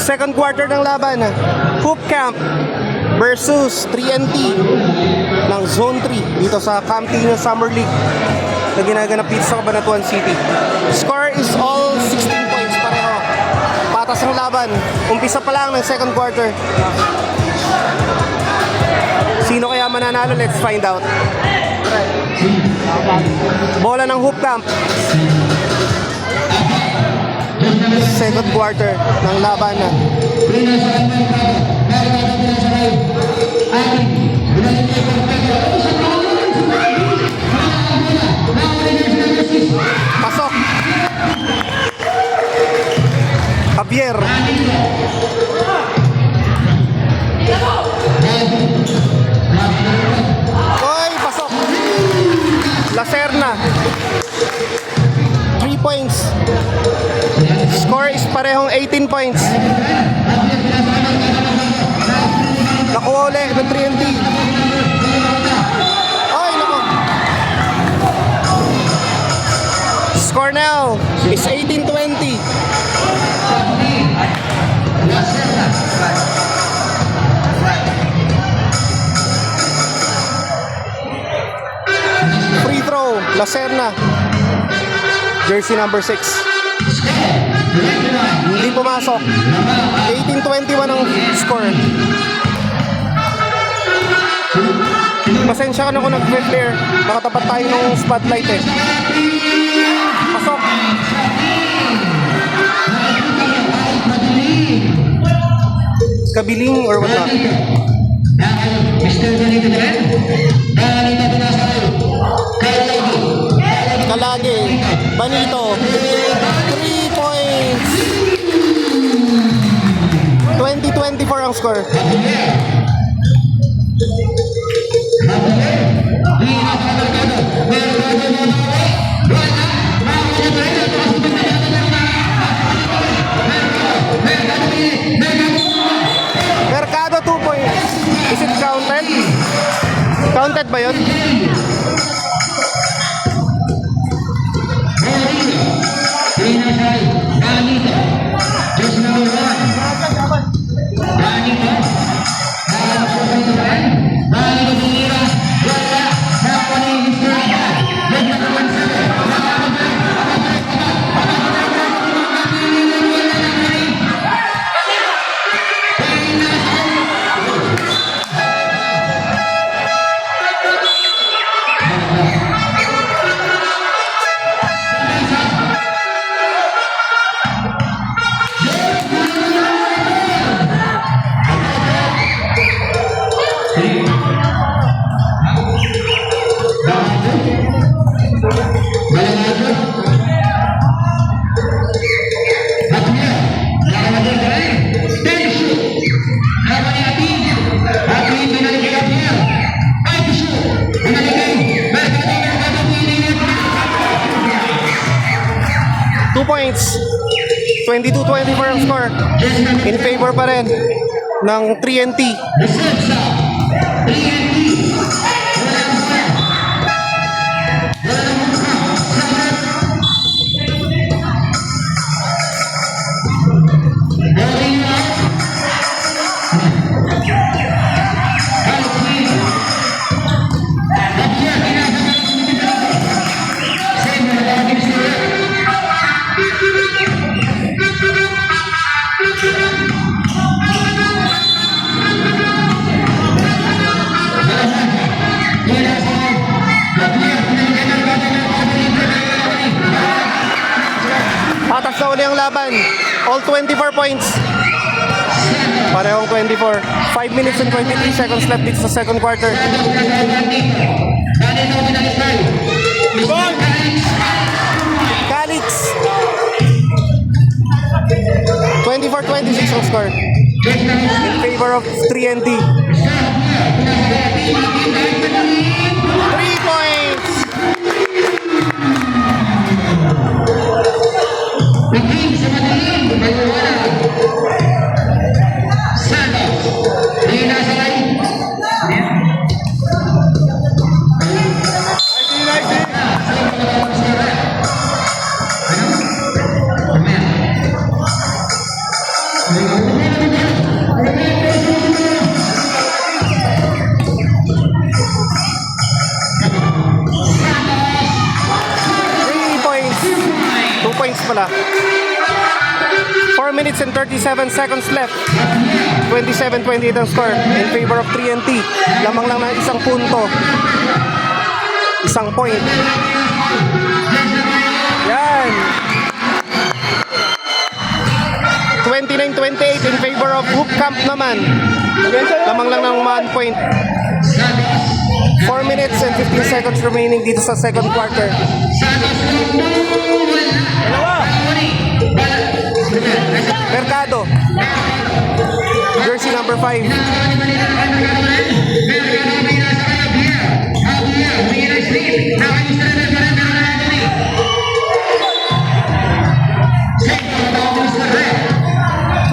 Second quarter ng laban, Hoop Camp versus 3NT ng Zone 3 dito sa Camptino Summer League na ginaganap dito sa Cabanatuan City. Score is all 16 points pareho. Patas ang laban. Umpisa pa lang ng second quarter. Sino kaya mananalo? Let's find out. Bola ng Hoop Camp. Second quarter ng laban na. Pasok. Javier. Oy, pasok. Lacerna. 3 points. Score is parehong 18 points. Nakuha ulit ng 3NT. Ay, naku. Score now is 18-20. Free throw, Lacerna. Jersey number 6. Hindi pumasok. 18-21 ang score. Pasensya ka na kung nag-flare. Nakatapat tayo ng spotlight eh. Pasok. Kabiling or what not? Kalagi. Banito. 3 points. 20-24 ang score. Mercado 2 points. Is it counted? Counted ba yun? Points 22-24 ang score in favor pa rin ng 3NT. Patas na uli ang laban. All 24 points. Parehong 24. 5 minutes and 23 seconds left dito sa second quarter. Calix. 24-26 ang score. In favor of 3NT. 3 points. Thank you. points pala. 4 minutes and 37 seconds left. 27-28 ang score in favor of 3NT. Lamang lang ng isang punto. Isang point. Yan. 29-28 in favor of Hoop Camp naman. Lamang lang ng 1 point. 4 minutes and 15 seconds remaining dito sa second quarter. Mercado. Jersey number 5.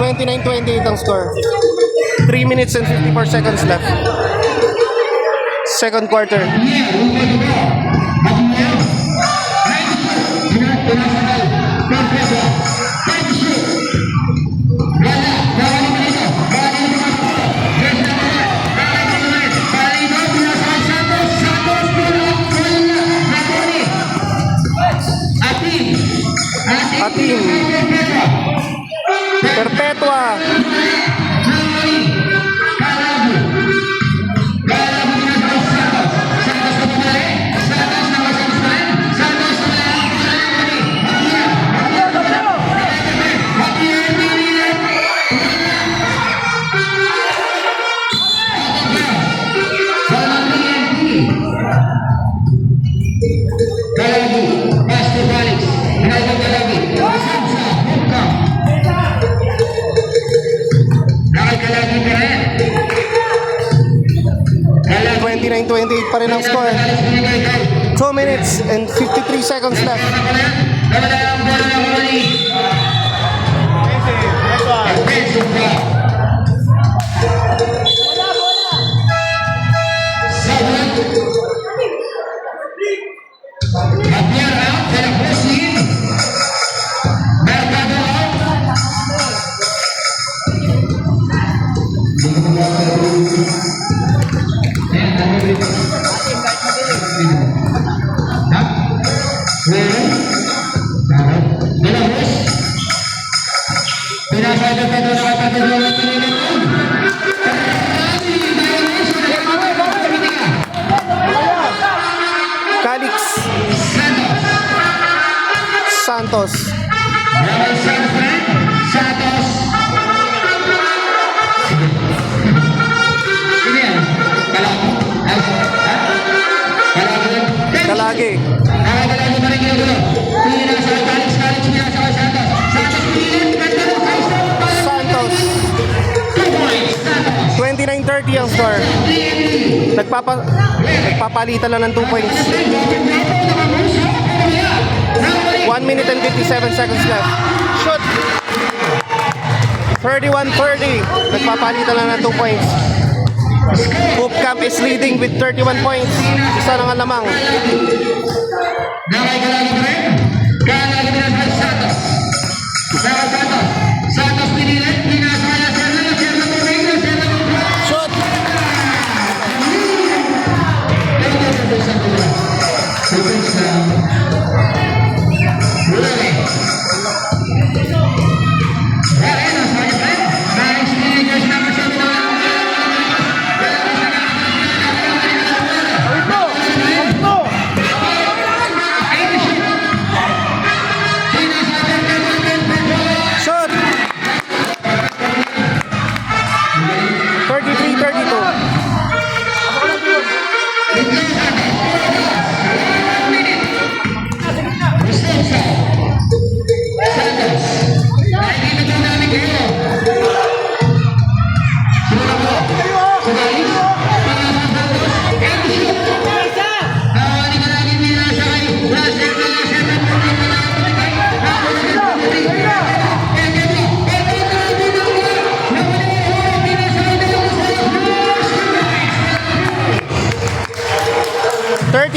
(29-28) ang score. 3 minutes and 54 seconds left. Second quarter. Atim. Perpetua. (29-28) pa rin ang score. 2 minutes and 53 seconds left. Calix. Santos. Kalagi. Santos. 29-30 ang score. Nagpapalitan lang ng 2 points. 1 minute and 57 seconds left. Shoot. 31-30. Nagpapalitan lang ng 2 points. Hoop Camp is leading with 31 points. Isa lang ang lamang. Shoot.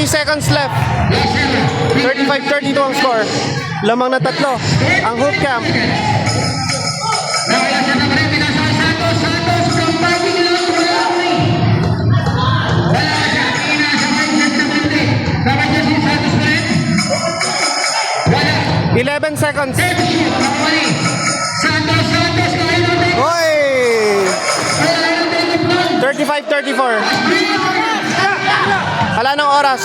Seconds left. 35-32 ang score. Lamang na tatlo ang Hoop Camp. seconds. Santos, kaya na tayo. Hoy! 35-34. Wala nang oras.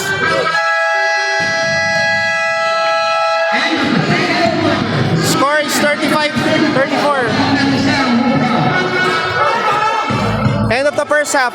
Score is 35-34. End of the first half.